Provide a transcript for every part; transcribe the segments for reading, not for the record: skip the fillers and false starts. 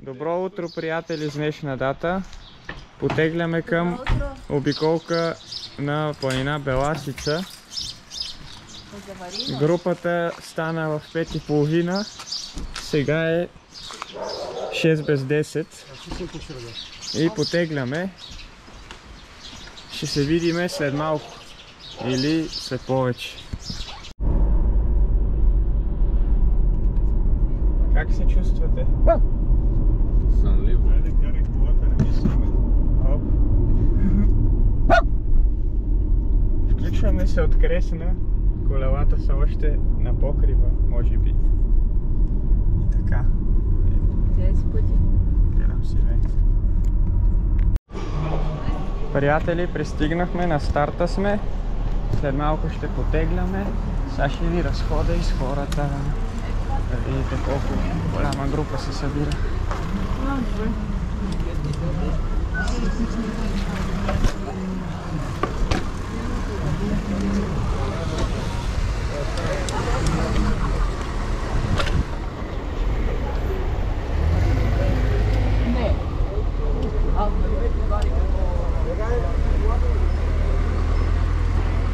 Добро утро, приятели, с днешна дата. Потегляме към обиколка на планина Беласица. Групата стана в 5:30. Сега е 6 без 10. И потегляме. Ще се видиме след малко. Или след повече. Как се чувствате? Сънливо. Айде, карай колата, не мислиме. Включваме се от Кресна. Колелата са още на покрива, може би. И така. Къде си пъти? Гледам си ве. Приятели, пристигнахме, на старта сме. След малко ще потегляме. Сега ще ви разхода из хората. Да видите колко голяма група се събира.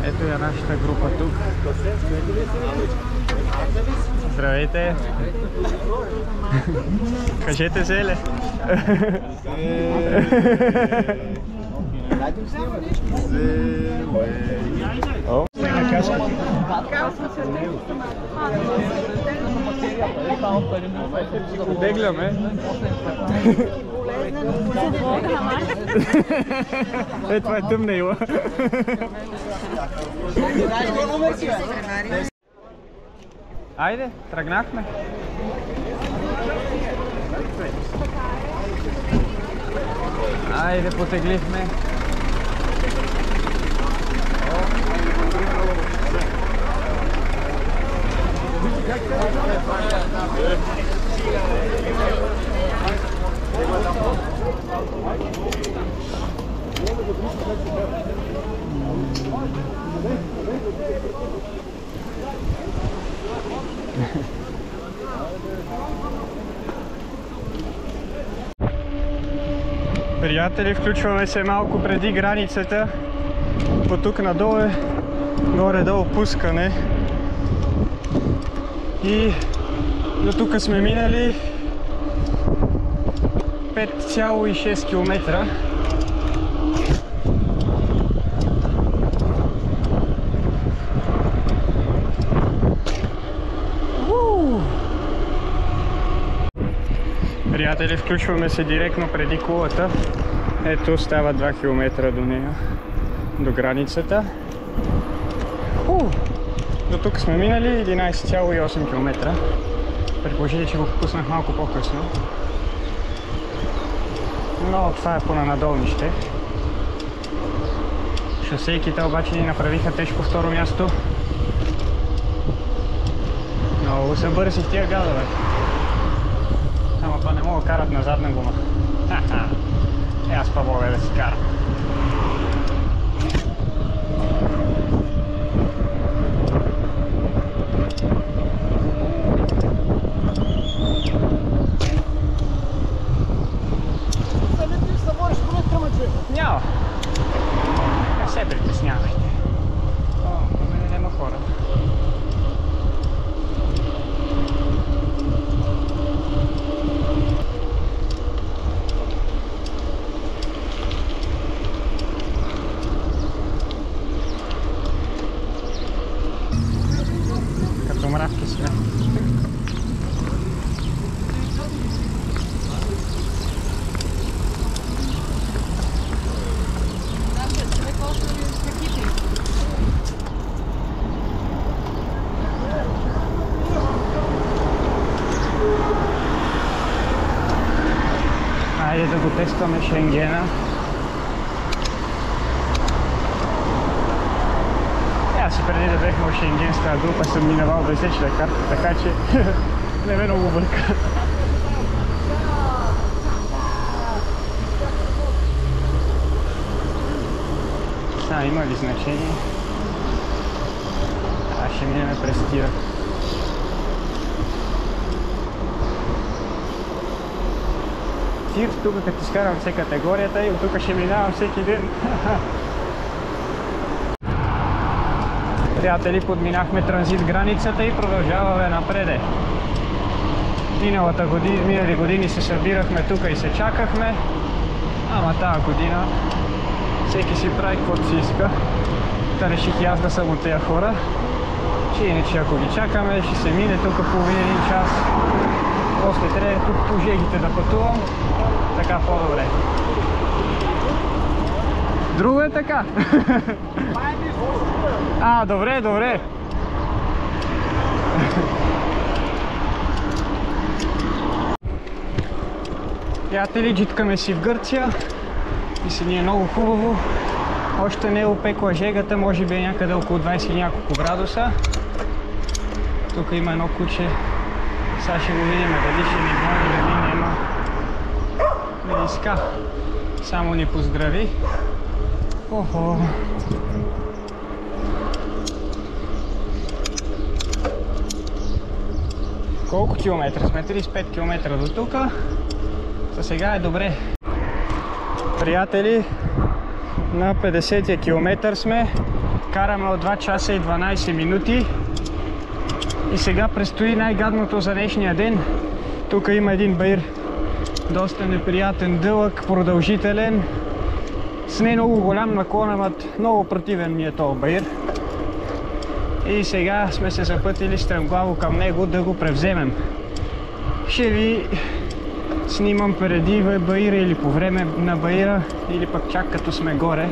Ето е нашата група тук. Здравейте! Кажете Зеле! Потегляме. Е, това е тъмна ила. Айде, тръгнахме. Айде, потеглихме. Приятели, включваме се малко преди границата. По тук надолу е горе-долу пускане. И до тук сме минали 5,6 км. Приятели, включваме се директно преди кулата. Ето, става 2 км до нея, до границата. До тук сме минали 11,8 км. Предположите, че го пуснах малко по-късно. Но това е по-нанадолнище. Шосейките обаче ни направиха тежко второ място. Много са бързи тия газове. Ама па не мога да карат на задна гума. Аз па мога да си карам. Няма. Не се притеснявайте. О, мене няма хора. Като мравки сме. Хайде да го тестваме Шенгена. Аз и преди да бехме в Шенген с тази група съм минавал безлична карта, така че не ме много бърка. Има ли значение? Ще минем през тира. ефир, тук като изкарам все категорията и от тук ще минавам всеки ден. Приятели, подминахме транзит границата и продължаваме напреде. Минали години се събирахме тук и се чакахме, ама тази година всеки си прави каквото си иска. Та реших и аз да съм от тези хора, че иначе ако ги чакаме ще се мине тук половин един час. После трябва тук по жегите да пътувам, така по-добре. Друго е така. А, добре, добре. Приятели, джиткаме си в Гърция и си ни е много хубаво. Още не е опекла жегата, може би е някъде около 20 и няколко градуса. Тук има едно куче. Сега ще го видим дали ще ни гони, дали няма. Видиска. Само ни поздрави. Охо. Колко километра сме? 35 км до тук. За сега е добре. Приятели, на 50-я километър сме. Караме от 2 часа и 12 минути. И сега предстои най-гадното за днешния ден. Тук има един баир. Доста неприятен, дълъг, продължителен. С не много голям наклон, ама много противен ми е този баир. И сега сме се запътили стремглаво към него да го превземем. Ще ви снимам преди баира или по време на баира, или пък чак като сме горе.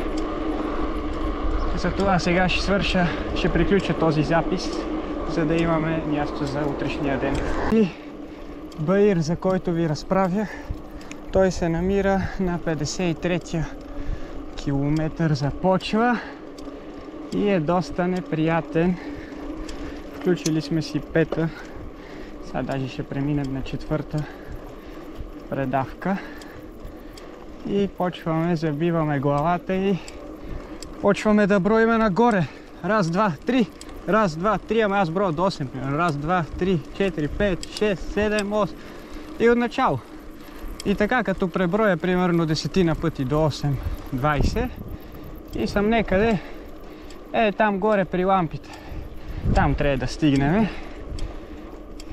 Затова сега ще свърша, ще приключа този запис, за да имаме място за утрешния ден. И баир, за който ви разправях, той се намира на 53-я километър започва и е доста неприятен. Включили сме си 5-та, сега даже ще преминем на 4-та предавка и почваме, забиваме главата и почваме да броиме нагоре. Раз, два, три. Раз, два, три, ама аз броя до 8. Раз, два, 3, 4, 5, 6, 7, 8 и от начало. И така, като преброя примерно 10 пъти до 8, 20 и съм некъде там горе при лампите. Там трябва да стигнем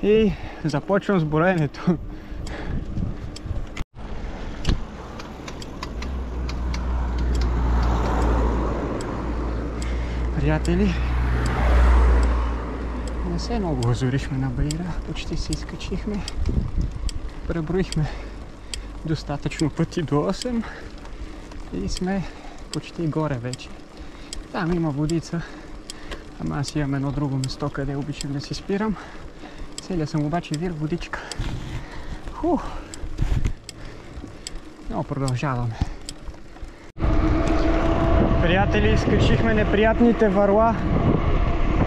и започвам с броенето. Приятели, не се много озорихме на баира, почти се изкачихме. Преброихме достатъчно пъти до 8 и сме почти горе вече. Там има водица, ама аз имам едно друго место, къде обичам да си спирам. Целия съм обаче вир водичка. Но продължаваме. Приятели, изкачихме неприятните върла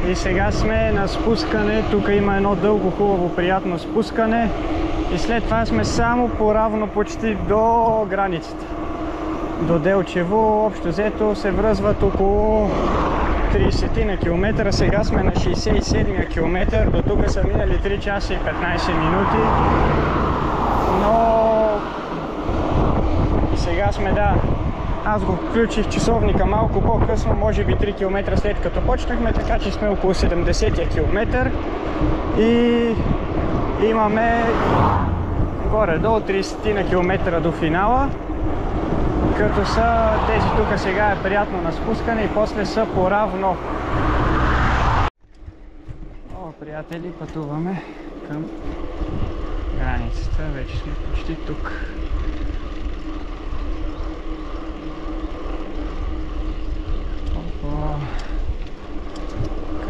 и сега сме на спускане. Тук има едно дълго, хубаво, приятно спускане и след това сме само поравно почти до границата. До Делчево, общо взето се връзват около 30 на километра. Сега сме на 67 километър. До тук са минали 3 часа и 15 минути. Но сега сме, да, аз го включих часовника малко по-късно, може би 3 км след като почнахме, така че сме около 70 км и имаме горе-долу 30 на километра до финала, като са тези тук сега е приятно на спускане и после са поравно. О, приятели, пътуваме към границата, вече сме почти тук.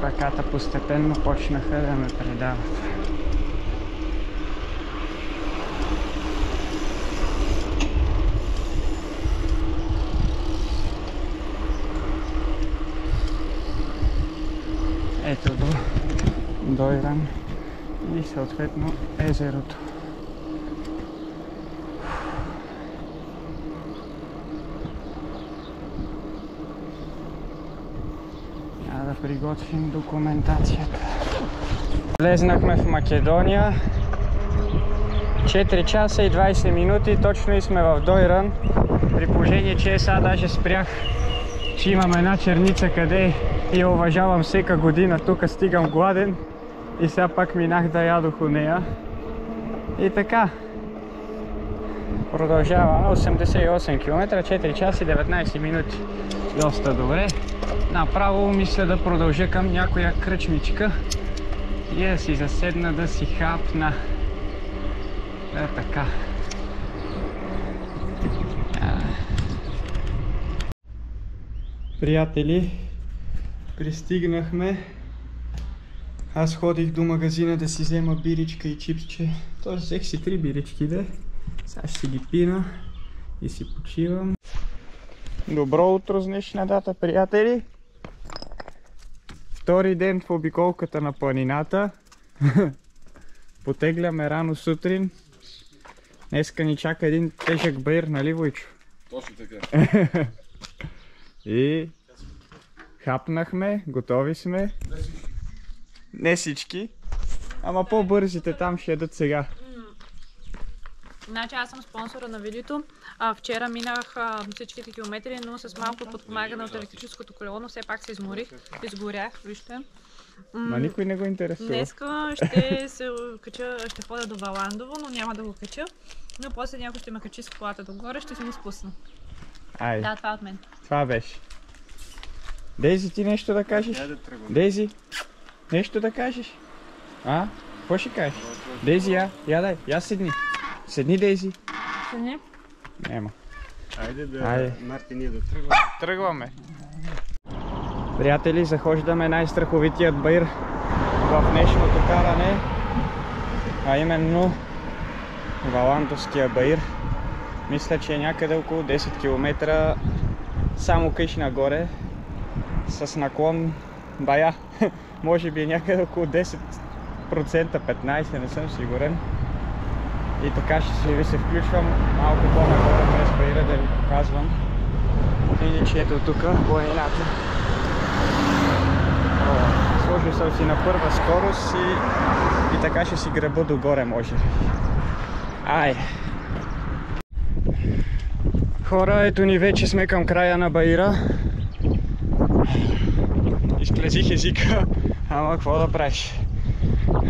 Краката постепенно почнаха да ме предават. Ето до Дойран и съответно езерото. Да приготвим документацията. Влезнахме в Македония. 4 часа и 20 минути, точно и сме в Дойран. При положение, че сега даже спрях, че имам една черница, къде я уважавам всека година. Тук стигам гладен и сега пак минах да ядох у нея. И така. Продължава 88 км, 4 часа и 19 минути. Доста добре. Направо мисля да продължа към някоя кръчмичка и да си заседна, да си хапна. Така. Приятели, пристигнахме. Аз ходих до магазина да си взема биричка и чипсче. Тоест взех си 3 бирички, де. Сега ще си ги пина и си почивам. Добро утро с днешна дата, приятели! Втори ден в обиколката на планината. Потегляме рано сутрин. Днеска ни чака един тежък баир, нали, Войчо? Точно така. И хапнахме, готови сме. Не всички, ама по-бързите там ще ядат сега. Значи аз съм спонсора на видеото. Вчера минах всичките километри, но с малко подпомагане от електрическото колело, но все пак се изморих, изгорях, вижте. Ма никой не го интересува. Днеска ще се кача, ще ходя до Валандово, но няма да го кача. Но после някой ще ме качи с колата догоре, ще си го спусна. Ай, Да, това от мен. това беше. Дейзи, ти нещо да кажеш? Дейзи, нещо да кажеш? А? Какво ще кажеш? Дейзи, я седни. Седни, Дейзи. Седни? Нема. Айде, Марти, ние да тръгваме. Тръгваме. Приятели, захождаме най-страховитият баир в днешното каране, а именно Валандовския баир. Мисля, че е някъде около 10 км само къщ нагоре с наклон бая. Може би е някъде около 10%, 15%, не съм сигурен. И така ще ви се включвам малко по-нагоре през баира да ви показвам. Иначе ето тук планината. Сложил съм си на първа скорост и така ще си греба догоре, може. Ай! Хора, ето ни вече сме към края на баира. Изплезих езика, ама какво да правиш?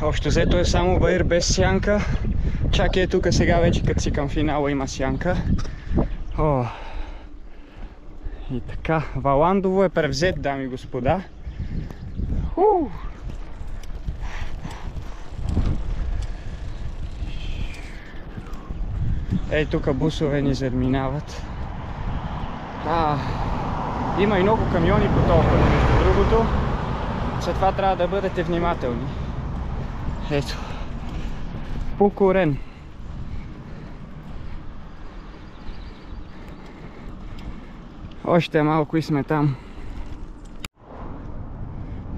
Общо взето е само баир без сянка. Чак е тук сега вече, като си към финала, има сянка. И така, Валандово е превзет, дами и господа. Ей, тук бусове ни задминават. Има и много камиони по този път, между другото. Затова трябва да бъдете внимателни. Ето. Покорен. Още малко и сме там.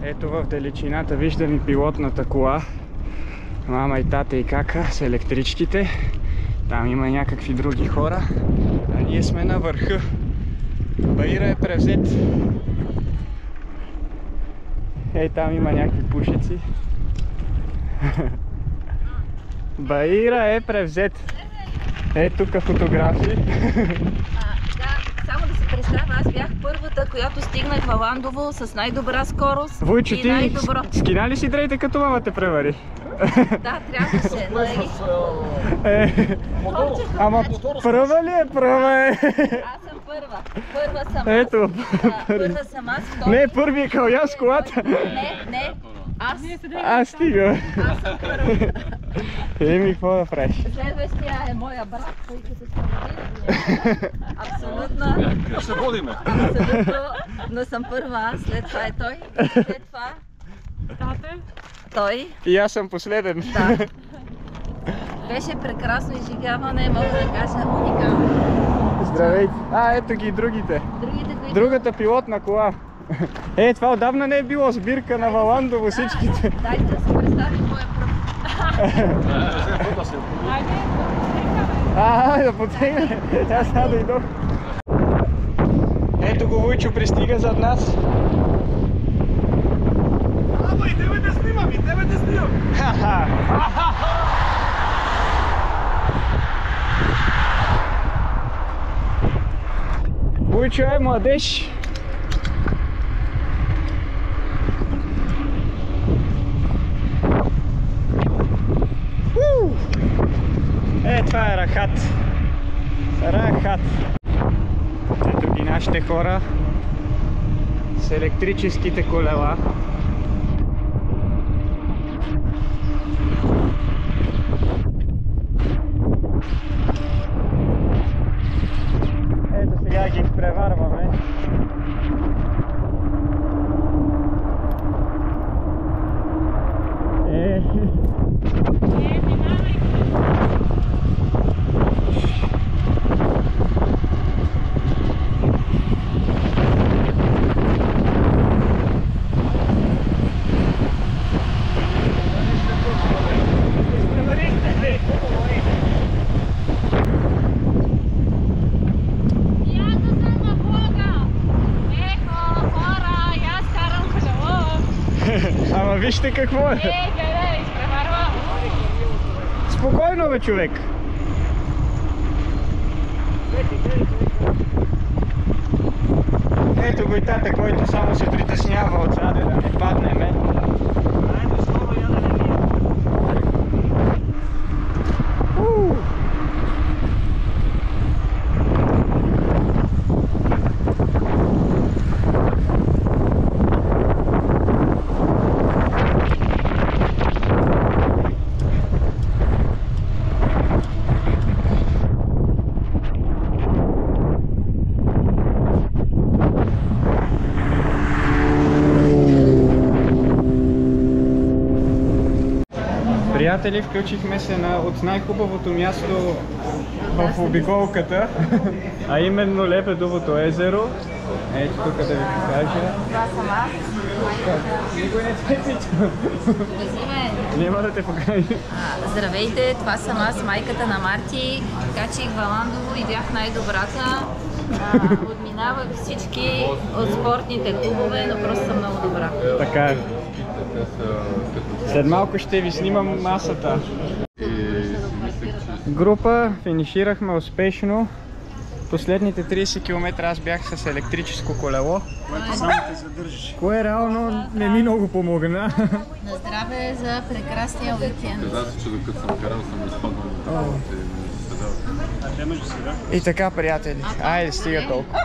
Ето в далечината виждам и пилотната кола. Мама и тата и кака с електричките. Там има някакви други хора. А ние сме на върха. Баира е превзет. Ей, там има някакви пушици. Баира е превзет. Е, тук фотографии. Само да се представя, аз бях първата, която стигнах Валандово с най-добра скорост. Войчо, и ти най-добро. скина ли си дрейте като мама те превари? Да, трябваше. Ама пръва ли е? Пръва е. Аз съм първа. Първа съм. Ето. Първа съм аз. Не, първи е калян с колата. Не. Аз стига. Аз съм първа. Еми, какво да правиш? Следващия е моя брат, който се спомени. Абсолютно. Ще водиме. Абсолютно. Но съм първа аз, след това е той. След това той. И аз съм последен. Да. Беше прекрасно изживяване, мога да кажа уникално. Здравейте. Ето ги другите. Другите, които... Другата пилотна кола. Това отдавна не е било сбирка на Валандово всичките. Дайте да се представим моя пръв. Да потегне. Аз сега дойдох. Ето го Войчо пристига зад нас. Ама и 9 да снимам, и 9 да снимам! Войчо е младеж. Това е Рахат. Рахат. Ето ги нашите хора с електрическите колела. Ето сега ги изпреварваме. Ама вижте какво е! Гледай, изпреварвам! Спокойно бе, човек! Ето го и тата, който само се притеснява отзаде да не паднеме. Приятели, включихме се от най-хубавото място в обиколката, а именно Лебедовото езеро. Ето тук да ви покажа. Това съм аз. Никой не те пита. Няма да те покажа. Здравейте, това съм аз, майката на Марти. Качих Валандово и бях най-добрата. Отминавах всички от спортните клубове, но просто съм много добра. Така е. След малко ще ви снимам масата. Група, финиширахме успешно. Последните 30 км аз бях с електрическо колело. Което само те задържиш. Кое реално не ми много помогна. На здраве за прекрасния уикенд. Каза се, че докато съм карал съм изпаднал. И така, приятели, айде стига толкова.